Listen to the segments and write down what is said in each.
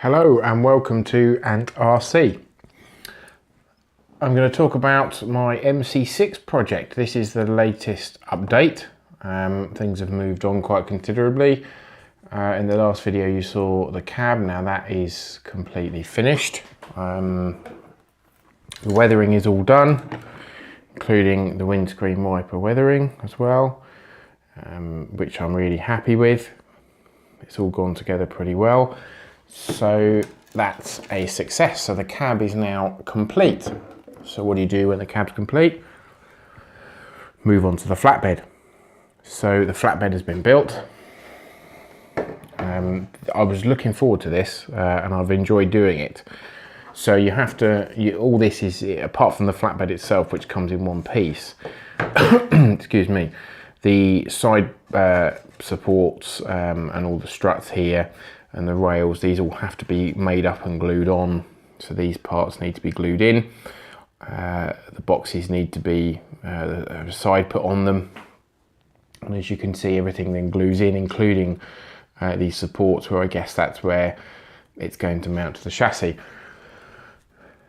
Hello and welcome to Ant RC. I'm going to talk about my MC6 project. This is the latest update. Things have moved on quite considerably. In the last video you saw the cab, now that is completely finished. The weathering is all done, including the windscreen wiper weathering as well, which I'm really happy with. It's all gone together pretty well. So that's a success. So the cab is now complete. So what do you do when the cab's complete? Move on to the flatbed. So the flatbed has been built. I was looking forward to this and I've enjoyed doing it. So you have to, all this is, apart from the flatbed itself, which comes in one piece, excuse me, the side supports and all the struts here and the rails, these all have to be made up and glued on. So these parts need to be glued in. The boxes need to be a side put on them. And as you can see, everything then glues in, including these supports, where I guess that's where it's going to mount to the chassis.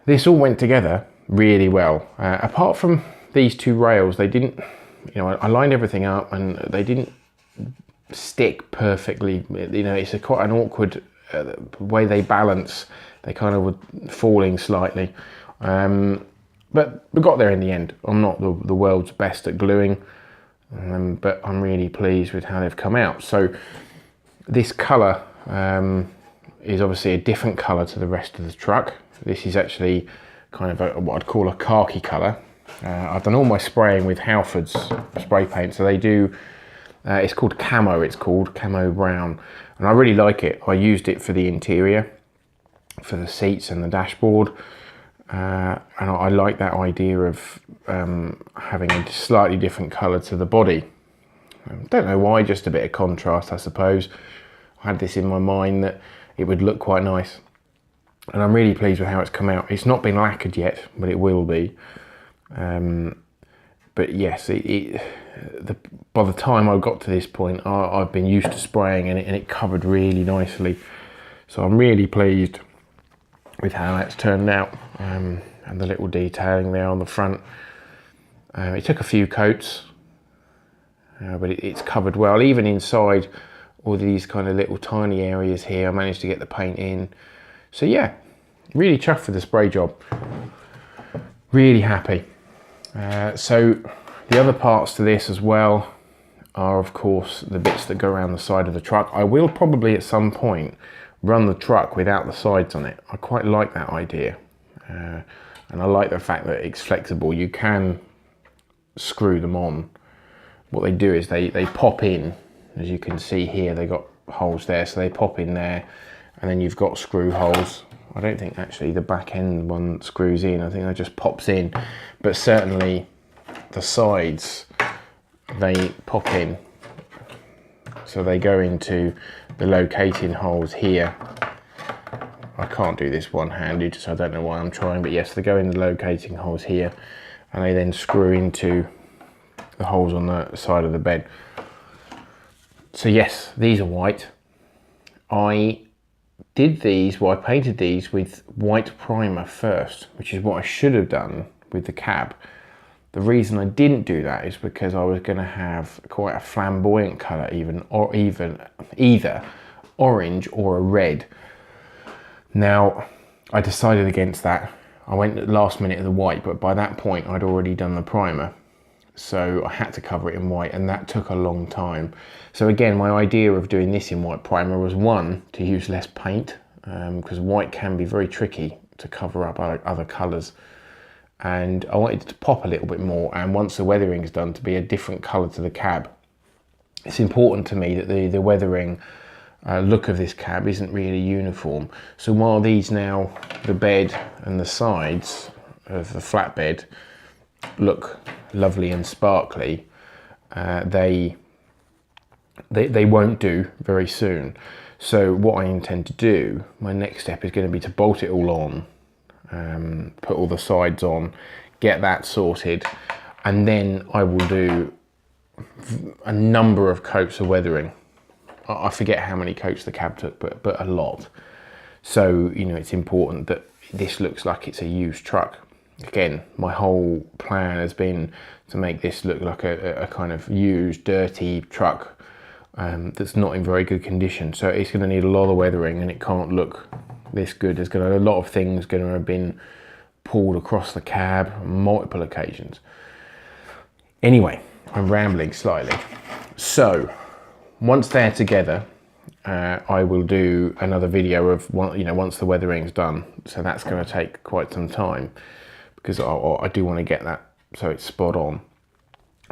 This all went together really well. Apart from these two rails, they didn't, you know, I lined everything up and they didn't stick perfectly. You know, it's quite an awkward way they balance. They kind of were falling slightly. But we got there in the end. I'm not the world's best at gluing, but I'm really pleased with how they've come out. So this colour is obviously a different colour to the rest of the truck. This is actually kind of what I'd call a khaki colour. I've done all my spraying with Halford's spray paint, so they do, it's called camo, it's called camo brown, and I really like it. I used it for the interior, for the seats and the dashboard, and I like that idea of having a slightly different colour to the body. Don't know why, just a bit of contrast, I suppose. I had this in my mind that it would look quite nice, and I'm really pleased with how it's come out. It's not been lacquered yet, but it will be. But yes, by the time I got to this point, I've been used to spraying and it covered really nicely. So I'm really pleased with how that's turned out, and the little detailing there on the front. It took a few coats, but it's covered well. Even inside all these kind of little tiny areas here, I managed to get the paint in. So yeah, really chuffed with the spray job. Really happy. So the other parts to this as well are, of course, the bits that go around the side of the truck. I will probably at some point run the truck without the sides on it. I quite like that idea. And I like the fact that it's flexible. You can screw them on. What they do is they pop in. As you can see here, they got holes there, so they pop in there, and then you've got screw holes. I don't think actually the back end one screws in. I think that just pops in, but certainly the sides, they pop in. So they go into the locating holes here. I can't do this one-handed, so I don't know why I'm trying, but yes, they go in the locating holes here, and they then screw into the holes on the side of the bed. So yes, these are white. I did these, well, I painted these with white primer first, which is what I should have done with the cab. The reason I didn't do that is because I was going to have quite a flamboyant colour, either orange or a red. Now, I decided against that. I went at the last minute of the white, but by that point I'd already done the primer. So I had to cover it in white, and that took a long time. So again, my idea of doing this in white primer was, one, to use less paint, because white can be very tricky to cover up other colours. And I wanted it to pop a little bit more, and once the weathering is done, to be a different colour to the cab. It's important to me that the weathering look of this cab isn't really uniform. So while these now, the bed and the sides of the flatbed look lovely and sparkly, they won't do very soon. So what I intend to do, my next step is going to be to bolt it all on, put all the sides on, get that sorted, and then I will do a number of coats of weathering. I forget how many coats the cab took, but a lot. So, you know, it's important that this looks like it's a used truck. Again, my whole plan has been to make this look like a kind of used, dirty truck that's not in very good condition. So it's going to need a lot of weathering, and it can't look this good. There's going to be a lot of things going to have been pulled across the cab on multiple occasions. Anyway, I'm rambling slightly. So once they're together, I will do another video of once the weathering's done. So that's going to take quite some time, because I do want to get that so it's spot on.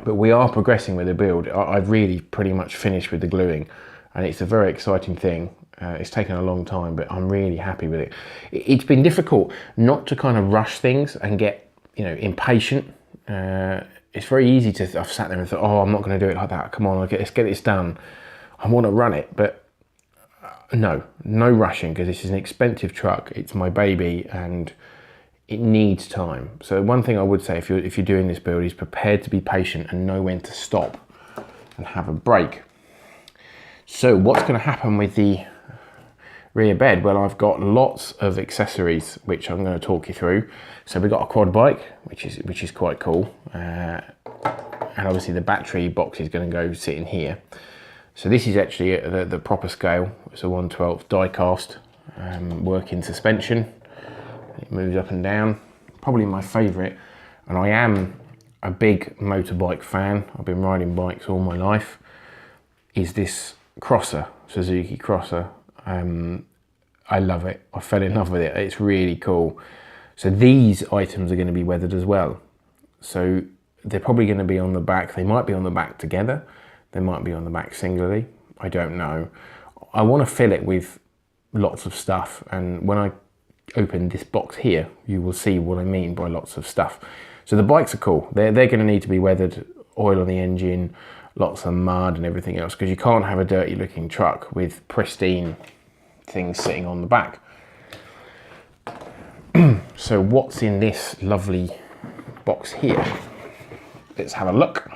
But we are progressing with the build. I've really pretty much finished with the gluing, and it's a very exciting thing. It's taken a long time, but I'm really happy with it. It's been difficult not to kind of rush things and get, you know, impatient. It's very easy to, I've sat there and thought, oh, I'm not going to do it like that. Come on, let's get this done. I want to run it, but no rushing, because this is an expensive truck. It's my baby, and it needs time. So one thing I would say, if you're doing this build, is prepared to be patient and know when to stop and have a break. So what's going to happen with the rear bed? Well, I've got lots of accessories which I'm going to talk you through. So we've got a quad bike, which is quite cool, and obviously the battery box is going to go sit in here. So this is actually the proper scale. It's a 1/12 die cast working suspension. It moves up and down. Probably my favourite, and I am a big motorbike fan. I've been riding bikes all my life. Is this Crosser, Suzuki Crosser. I love it. I fell in love with it. It's really cool. So these items are going to be weathered as well. So they're probably going to be on the back. They might be on the back together. They might be on the back singly. I don't know. I want to fill it with lots of stuff, and when I open this box here, you will see what I mean by lots of stuff. So the bikes are cool. They're going to need to be weathered, oil on the engine, lots of mud and everything else, because you can't have a dirty looking truck with pristine things sitting on the back. So what's in this lovely box here? Let's have a look.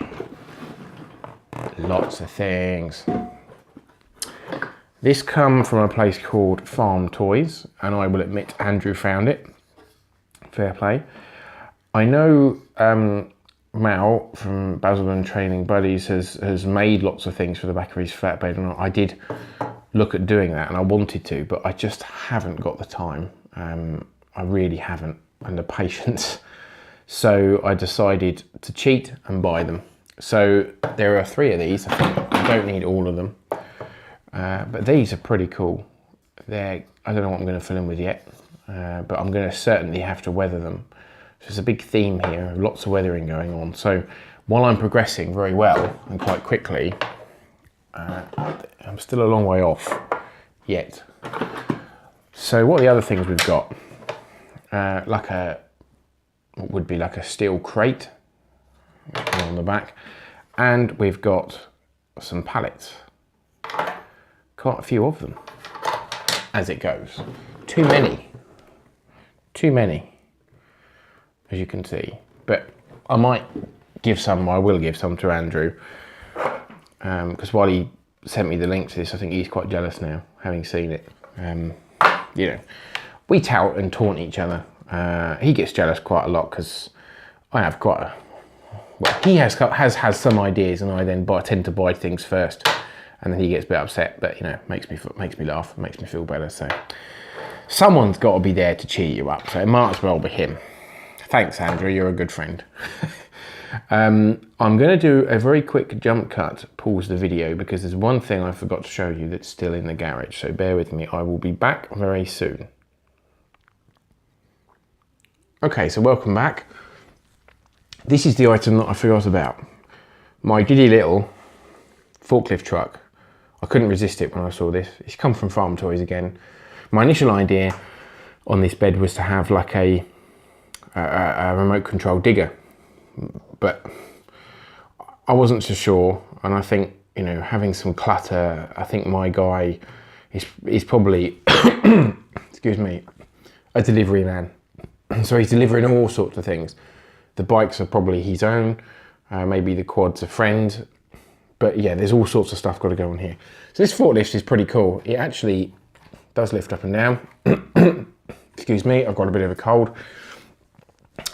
Lots of things. This come from a place called Farm Toys, and I will admit Andrew found it. Fair play. I know Mal from Basildon Training Buddies has made lots of things for the back of his flatbed, and I did look at doing that, and I wanted to, but I just haven't got the time. I really haven't, and the patience. So I decided to cheat and buy them. So there are 3 of these. I think I don't need all of them, but these are pretty cool. I don't know what I'm going to fill in with yet, but I'm going to certainly have to weather them. So there's a big theme here, lots of weathering going on. So while I'm progressing very well and quite quickly, I'm still a long way off yet. So what are the other things we've got? What would be like a steel crate on the back, and we've got some pallets, quite a few of them as it goes. Too many, as you can see, but I might give some, I will give some to Andrew, because while he sent me the link to this, I think he's quite jealous now, having seen it. You know, we tout and taunt each other. He gets jealous quite a lot because I have quite a, well, he has some ideas, and I then tend to buy things first, and then he gets a bit upset, but you know, makes me laugh, makes me feel better. So someone's got to be there to cheer you up, so it might as well be him. Thanks, Andrew, you're a good friend. I'm going to do a very quick jump cut, pause the video, because there's one thing I forgot to show you that's still in the garage, so bear with me. I will be back very soon. Okay, so welcome back. This is the item that I forgot about. My giddy little forklift truck. I couldn't resist it when I saw this. It's come from Farm Toys again. My initial idea on this bed was to have like a remote control digger, but I wasn't so sure, and I think, you know, having some clutter, I think my guy is probably excuse me, a delivery man. So he's delivering all sorts of things. The bikes are probably his own, maybe the quad's a friend, but yeah, there's all sorts of stuff got to go on here. So this forklift is pretty cool. It actually does lift up and down. Excuse me, I've got a bit of a cold.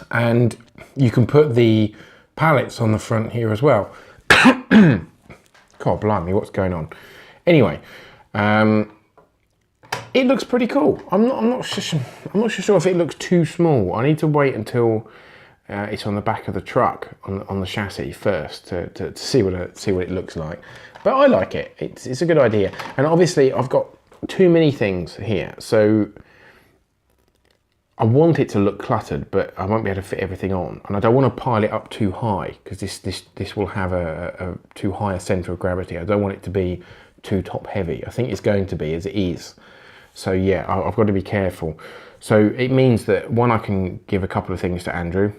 And you can put the pallets on the front here as well. God blimey, what's going on? Anyway, it looks pretty cool. I'm not sure if it looks too small. I need to wait until it's on the back of the truck on the chassis first to see what it looks like. But I like it. It's a good idea. And obviously I've got too many things here, so I want it to look cluttered, but I won't be able to fit everything on. And I don't want to pile it up too high, because this will have a too high a centre of gravity. I don't want it to be too top heavy. I think it's going to be, as it is. So yeah, I've got to be careful. So it means that, one, I can give a couple of things to Andrew,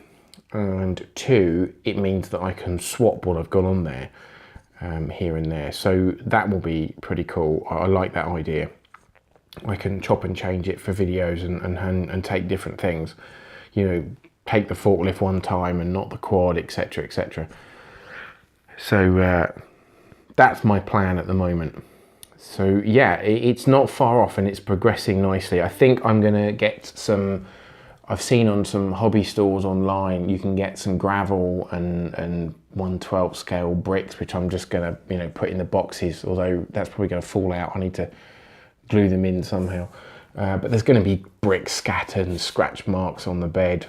and two, it means that I can swap what I've got on there here and there. So that will be pretty cool. I like that idea. I can chop and change it for videos and take different things. You know, take the forklift one time and not the quad, etc, etc. So that's my plan at the moment. So yeah, it's not far off and it's progressing nicely. I think I'm gonna get some, I've seen on some hobby stores online, you can get some gravel and 1/12 scale bricks, which I'm just gonna, you know, put in the boxes, although that's probably gonna fall out. I need to glue them in somehow. But there's gonna be bricks scattered and scratch marks on the bed,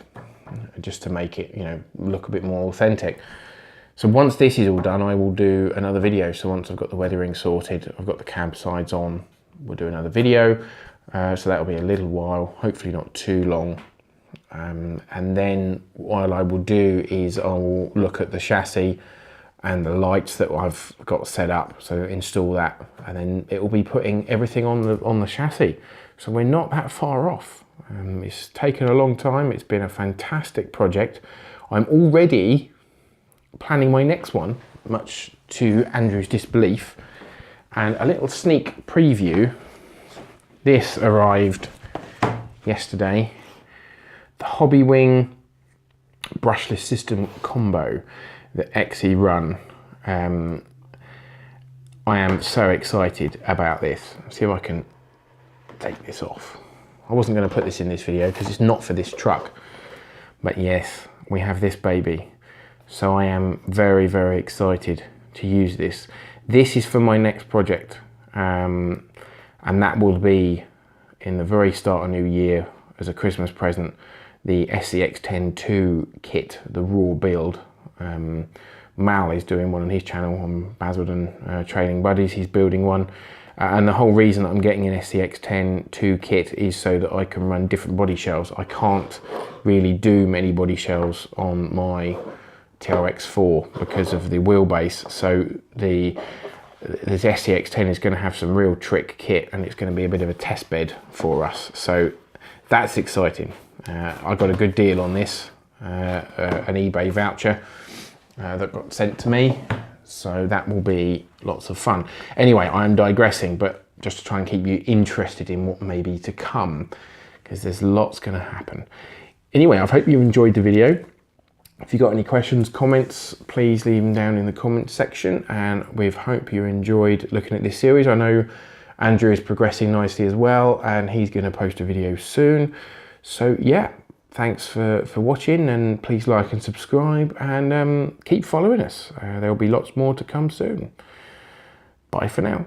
just to make it, you know, look a bit more authentic. So once this is all done, I will do another video. So once I've got the weathering sorted, I've got the cab sides on, we'll do another video. So that'll be a little while, hopefully not too long. And then what I will do is I'll look at the chassis and the lights that I've got set up. So install that, and then it will be putting everything on the chassis. So we're not that far off. It's taken a long time. It's been a fantastic project. I'm already planning my next one, much to Andrew's disbelief. And a little sneak preview, this arrived yesterday, the Hobbywing brushless system combo, the XE Run. I am so excited about this. Let's see if I can take this off. I wasn't going to put this in this video because it's not for this truck, but yes, we have this baby. So I am very, very excited to use this. This is for my next project, and that will be in the very start of new year as a Christmas present, the SCX-10-2 kit, the raw build. Mal is doing one on his channel on Basildon Training Buddies. He's building one, and the whole reason that I'm getting an SCX-10-2 kit is so that I can run different body shells. I can't really do many body shells on my TRX4 because of the wheelbase. So this SCX-10 is going to have some real trick kit, and it's going to be a bit of a test bed for us. So that's exciting. I got a good deal on this, an eBay voucher that got sent to me. So that will be lots of fun. Anyway, I'm digressing, but just to try and keep you interested in what may be to come, because there's lots going to happen. Anyway, I hope you enjoyed the video. If you've got any questions, comments, please leave them down in the comments section, and we hope you enjoyed looking at this series. I know Andrew is progressing nicely as well, and he's going to post a video soon. So yeah, thanks for watching, and please like and subscribe, and keep following us. There'll be lots more to come soon. Bye for now.